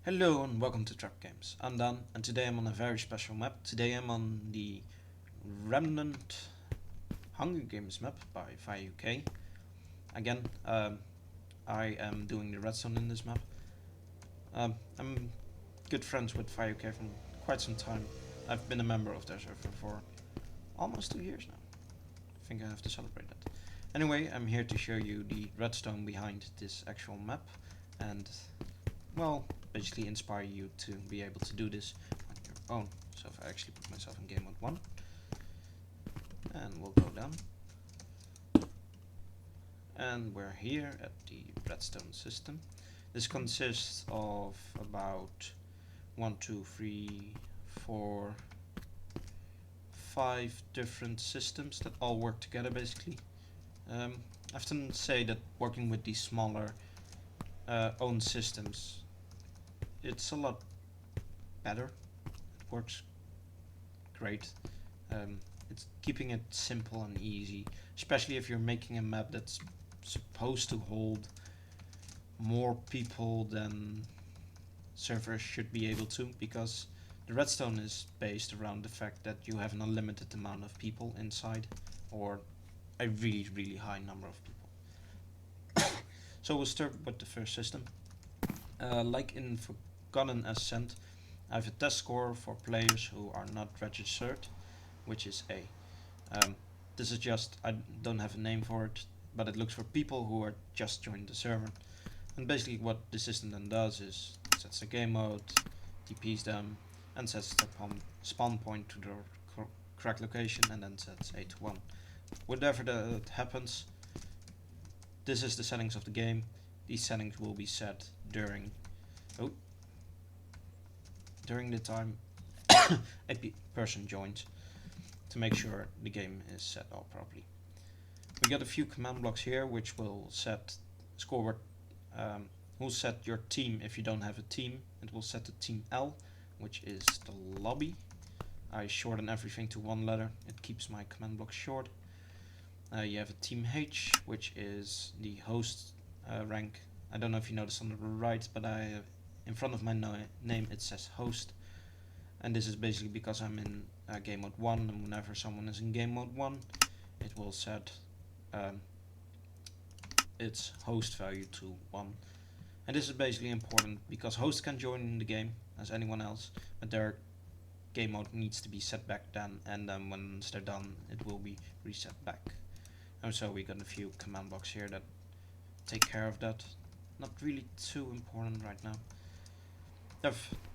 Hello and welcome to Trap Games. I'm Dan and today I'm on a very special map. Today I'm on the Remnant Hunger Games map by Fyreuk. Again, I am doing the Redstone in this map. I'm good friends with Fyreuk from quite some time. I've been a member of their server for almost 2 years now. I think I have to celebrate that. Anyway, I'm here to show you the redstone behind this actual map and, well, basically inspire you to be able to do this on your own. So if I actually put myself in game mode 1, and we'll go down. And we're here at the Redstone system. This consists of about 1, 2, 3, 4, 5 different systems that all work together basically. I often say that working with these smaller own systems, it's a lot better. It works great. It's keeping it simple and easy, especially if you're making a map that's supposed to hold more people than servers should be able to, because the redstone is based around the fact that you have an unlimited amount of people inside, or a really high number of people. So we'll start with the first system. Like in Forgotten Ascent, I have a test score for players who are not registered, which is A. This is just, I don't have a name for it, but it looks for people who are just joined the server. And basically what the system then does is sets a game mode, TPs them, and sets the spawn point to the correct location, and then sets A to 1. Whatever that happens, this is the settings of the game. These settings will be set during the time a person joins, to make sure the game is set all properly. We got a few command blocks here which will set scoreboard. Will set your team if you don't have a team. It will set the team L, which is the lobby. I shorten everything to one letter. It keeps my command block short. You have a team H, which is the host rank. I don't know if you noticed on the right, but in front of my name it says host. And this is basically because I'm in game mode 1, and whenever someone is in game mode 1, it will set its host value to 1. And this is basically important because hosts can join in the game as anyone else, but their game mode needs to be set back then, and then once they're done, it will be reset back. And so we got a few command blocks here that take care of that. Not really too important right now.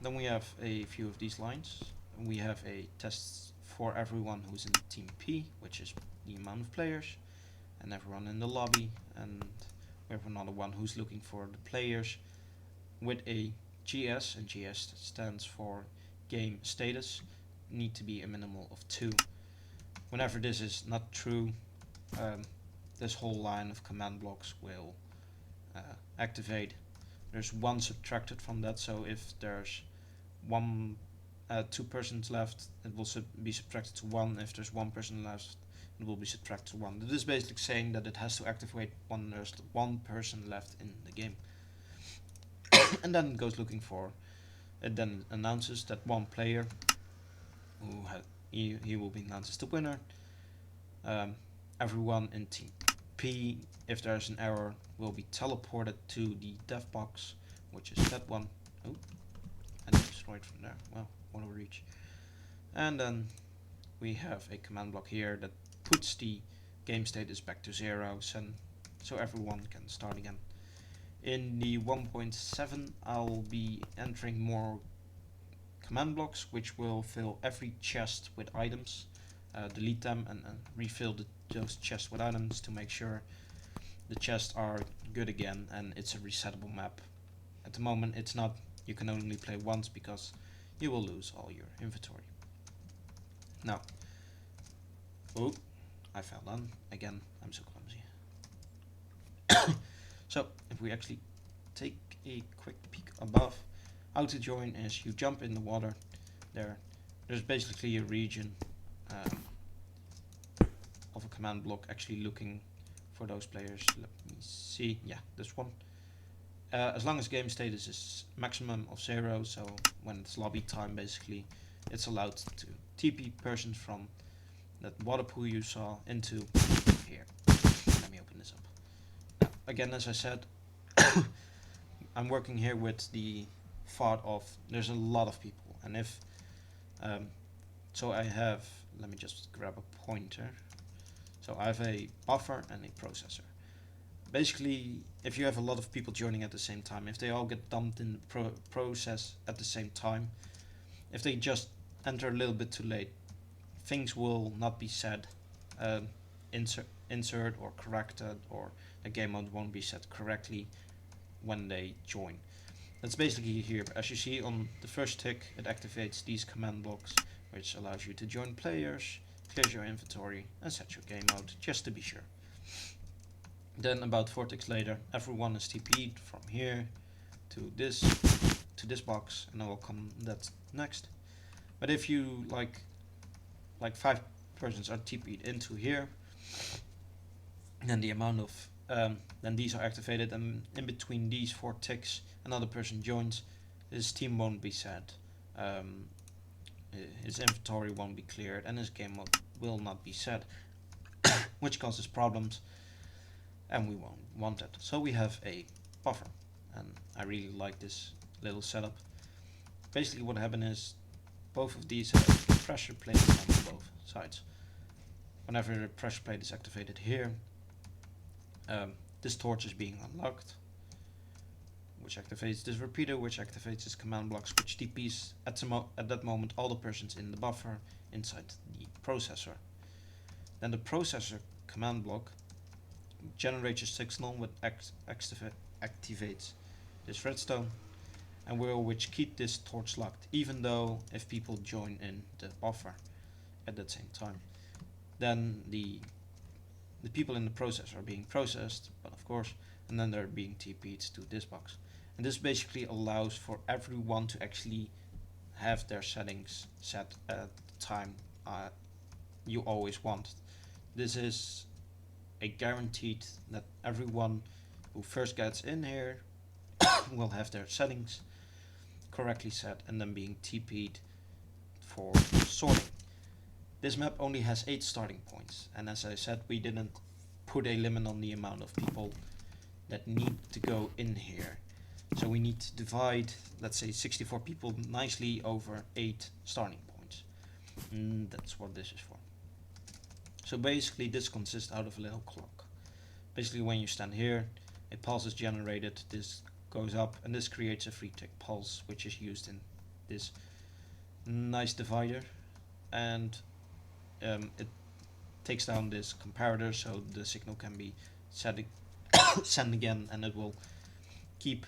Then we have a few of these lines. We have a test for everyone who's in team P, which is the amount of players, and everyone in the lobby, and we have another one who's looking for the players with a GS, and GS stands for game status, need to be a minimal of 2. Whenever this is not true, this whole line of command blocks will activate. There's 1 subtracted from that, so if there's 2 persons left, it will be subtracted to 1. If there's 1 person left, it will be subtracted to 1. This is basically saying that it has to activate when there's 1 person left in the game. And then it goes looking for, it then announces that 1 player, who he will be announced as the winner. Everyone in team P, if there's an error, will be teleported to the dev box, which is that one. Oh, and destroyed from there. Well, what a reach. And then we have a command block here that puts the game status back to 0, so everyone can start again. In the 1.7, I'll be entering more command blocks which will fill every chest with items, delete them, and refill those chests with items to make sure the chests are good again and it's a resettable map. At the moment it's not. You can only play once because you will lose all your inventory. Now, oh, I fell down again. I'm so clumsy. So if we actually take a quick peek above, how to join is you jump in the water. There's basically a region of a command block actually looking for those players. Let me see. Yeah, this one. As long as game status is maximum of 0, so when it's lobby time basically, it's allowed to TP persons from that water pool you saw into here. Let me open this up. Now, again, as I said, I'm working here with the thought of there's a lot of people, and if so I have, let me just grab a pointer. So I have a buffer and a processor. Basically, if you have a lot of people joining at the same time, if they all get dumped in the process at the same time, if they just enter a little bit too late, things will not be said, insert or corrected, or the game mode won't be set correctly when they join. That's basically here. As you see on the first tick, it activates these command blocks, which allows you to join players, clear your inventory, and set your game mode, just to be sure. Then about 4 ticks later, everyone is TP'd from here to this box, and I will come that next. But if you like 5 persons are TP'd into here, then the amount of then these are activated, and in between these 4 ticks, another person joins. His team won't be set, his inventory won't be cleared, and his game mode will not be set, which causes problems, and we won't want it. So we have a buffer, and I really like this little setup. Basically what happened is both of these have pressure plates on both sides. Whenever the pressure plate is activated here, this torch is being unlocked, which activates this repeater, which activates this command blocks, which TPs at that moment all the persons in the buffer inside the processor. Then the processor command block generates a signal which activates this redstone, and which keep this torch locked, even though if people join in the buffer at that same time, then the people in the process are being processed, but of course, and then they're being TP'd to this box. And this basically allows for everyone to actually have their settings set at the time you always want. This is a guaranteed that everyone who first gets in here will have their settings correctly set and then being TP'd for sorting. This map only has 8 starting points, and as I said, we didn't put a limit on the amount of people that need to go in here. So we need to divide, let's say 64 people nicely over 8 starting points. And that's what this is for. So basically this consists out of a little clock. Basically when you stand here, a pulse is generated, this goes up, and this creates a 3-tick pulse, which is used in this nice divider. And it takes down this comparator, so the signal can be sent again, and it will keep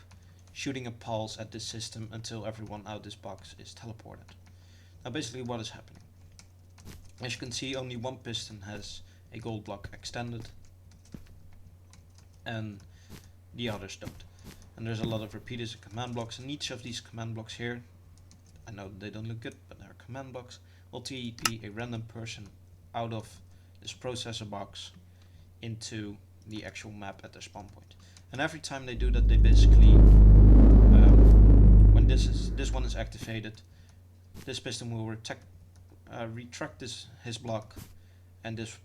shooting a pulse at this system until everyone out this box is teleported. Now basically what is happening? As you can see, only one piston has a gold block extended, and the others don't. And there's a lot of repeaters and command blocks, and each of these command blocks here, I know they don't look good, but they're command blocks, will TP a random person out of this processor box into the actual map at their spawn point. And every time they do that, they basically, when this one is activated, this piston will retract his block, and this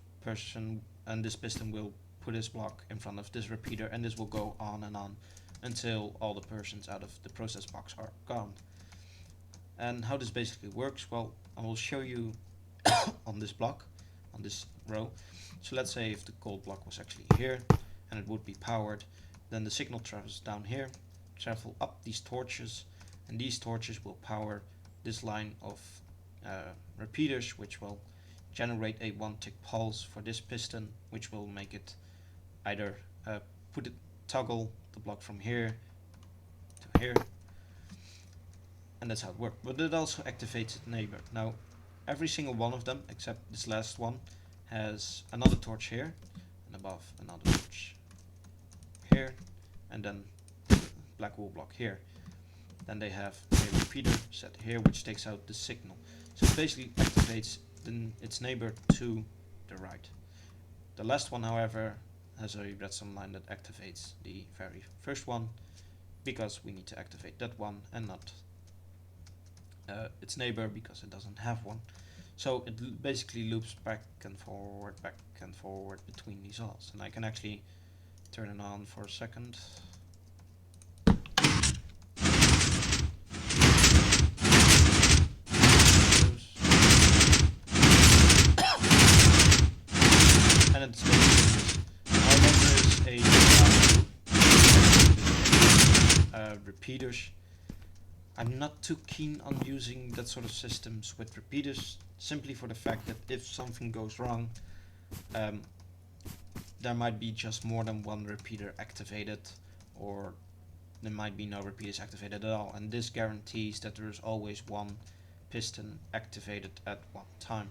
piston will put his block in front of this repeater, and this will go on and on until all the persons out of the process box are gone. And how this basically works, well, I will show you on this block, on this row. So let's say if the gold block was actually here and it would be powered, then the signal travels down here, travel up these torches, and these torches will power this line of repeaters, which will generate a 1-tick pulse for this piston, which will make it either toggle the block from here to here, and that's how it works. But it also activates its neighbor. Now every single one of them except this last one has another torch here, and above another torch here, and then black wool block here. Then they have a repeater set here, which takes out the signal. So it basically activates its neighbor to the right. The last one, however, has a redstone line that activates the very first one because we need to activate that one and not its neighbor because it doesn't have one. So it basically loops back and forward between these halls, and I can actually turn it on for a second. And it's basically our number is a repeaters. I'm not too keen on using that sort of systems with repeaters, simply for the fact that if something goes wrong, there might be just more than one repeater activated, or there might be no repeaters activated at all, and this guarantees that there is always one piston activated at one time.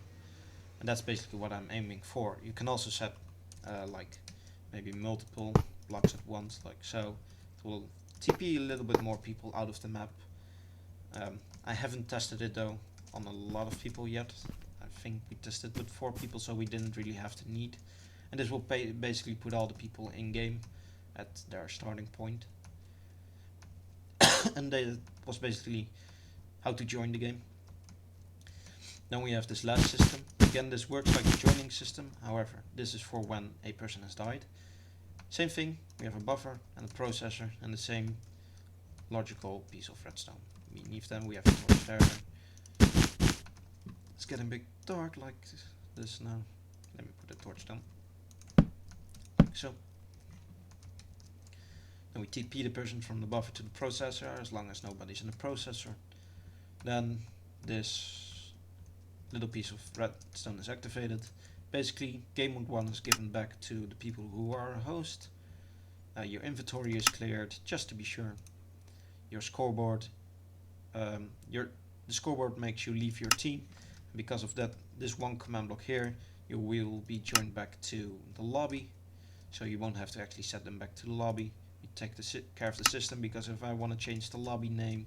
And that's basically what I'm aiming for. You can also set like maybe multiple blocks at once, like so. It will TP a little bit more people out of the map. I haven't tested it though on a lot of people yet. I think we tested with 4 people, so we didn't really have the need. And this will basically put all the people in game at their starting point. And that was basically how to join the game. Then we have this last system. Again, this works like a joining system, however, this is for when a person has died. Same thing, we have a buffer and a processor and the same logical piece of redstone. Beneath them we have a torch there. It's getting a bit dark like this now. Let me put the torch down. Like so. Then we TP the person from the buffer to the processor, as long as nobody's in the processor. Then this little piece of redstone is activated. Basically, game mode 1 is given back to the people who are a host. Your inventory is cleared, just to be sure. Your scoreboard, the scoreboard makes you leave your team. Because of that, this one command block here, you will be joined back to the lobby. So you won't have to actually set them back to the lobby. You take care of the system, because if I want to change the lobby name,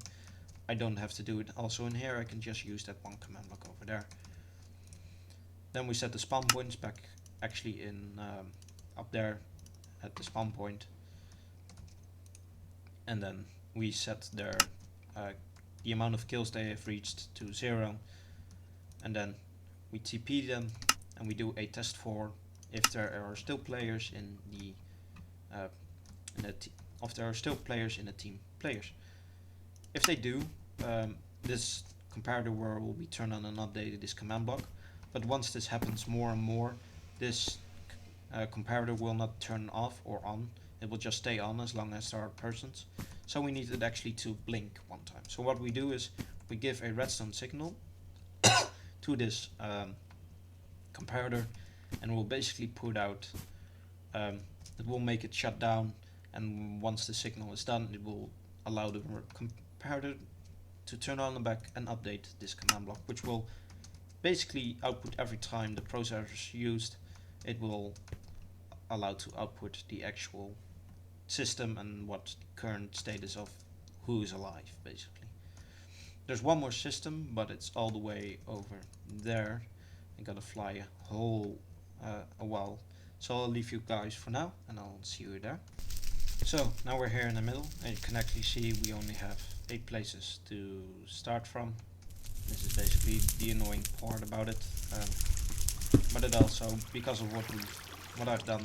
I don't have to do it also in here. I can just use that one command block over there. Then we set the spawn points back actually in up there at the spawn point. And then we set their the amount of kills they have reached to 0. And then we TP them and we do a test for if there are still players in the if there are still players in the team players. If they do, this comparator will be turned on and updated, this command block. But once this happens more and more, this comparator will not turn off or on. It will just stay on as long as there are persons. So we need it actually to blink one time. So what we do is we give a redstone signal to this comparator, and we'll basically put out, it will make it shut down, and once the signal is done, it will allow the comparator to turn on the back and update this command block, which will basically output every time the processor is used. It will allow to output the actual system and what the current status of who is alive, basically. There's one more system, but it's all the way over there. I gotta fly a whole a while, so I'll leave you guys for now and I'll see you there. So now we're here in the middle, and you can actually see we only have 8 places to start from. This is basically the annoying part about it, but it also, because of what I've done,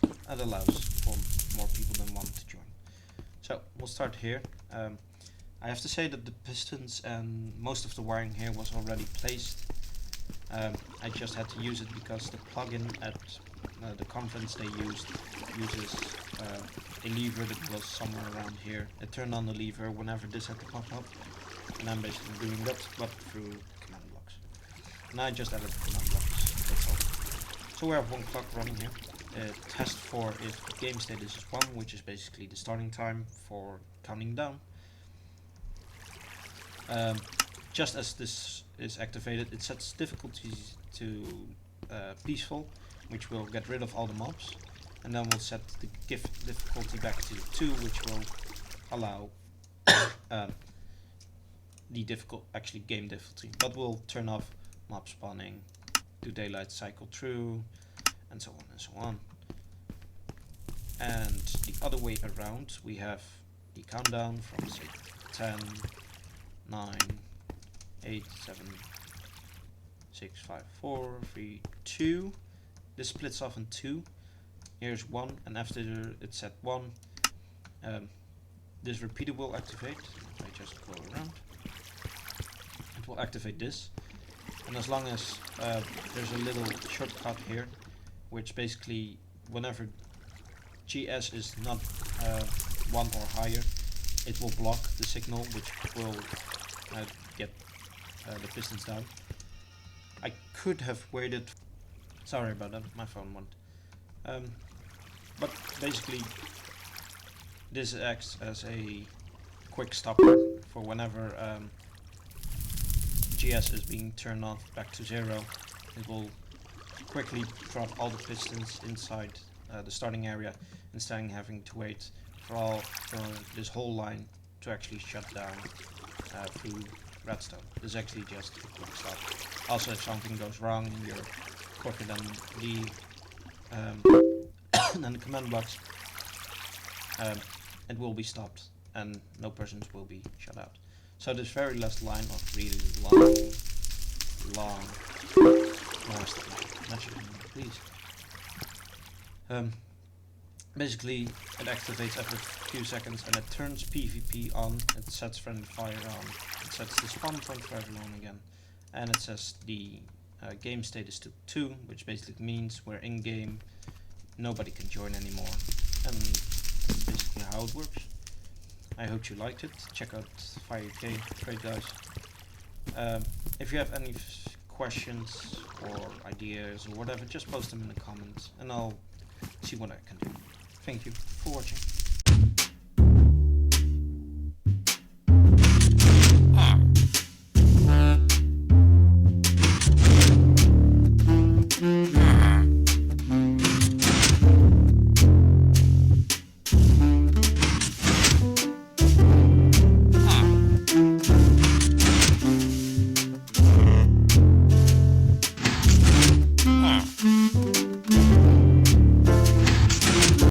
it allows for more people than one to join. So we'll start here. I have to say that the pistons and most of the wiring here was already placed. I just had to use it because the plugin at the conference they uses a lever that was somewhere around here. It turned on the lever whenever this had to pop up, and I'm basically doing that but through command blocks. And I just added command blocks, that's all. So we have one clock running here. Test for if the game status is 1, which is basically the starting time for counting down. Just as this is activated, it sets difficulties to peaceful, which will get rid of all the mobs, and then we'll set the difficulty back to 2, which will allow the game difficulty, but we'll turn off mob spawning, do daylight cycle through, and so on and so on. And the other way around, we have the countdown from say 10, 9, 8, 7, 6, 5, 4, 3, 2. This splits off in 2. Here's 1, and after it's at 1, this repeater will activate. I just go around. It will activate this, and as long as there's a little shortcut here, which basically whenever GS is not 1 or higher, it will block the signal, which will get the pistons down. I could have waited. Sorry about that, my phone went. But basically, this acts as a quick stopper for whenever GS is being turned off back to 0. It will quickly drop all the pistons inside the starting area instead of having to wait for this whole line to actually shut down through Redstone. This is actually just a quick stop. Also, if something goes wrong and you're quicker than the command box, it will be stopped and no persons will be shut out. So this very last line of really long please. Basically, it activates every few seconds and it turns PvP on, it sets friendly fire on, it sets the spawn point for everyone again, and it says the game status to 2, which basically means we're in game, nobody can join anymore, and that's basically how it works. I hope you liked it. Check out Fyreuk, great guys. If you have any questions or ideas or whatever, just post them in the comments and I'll see what I can do. Thank you for watching.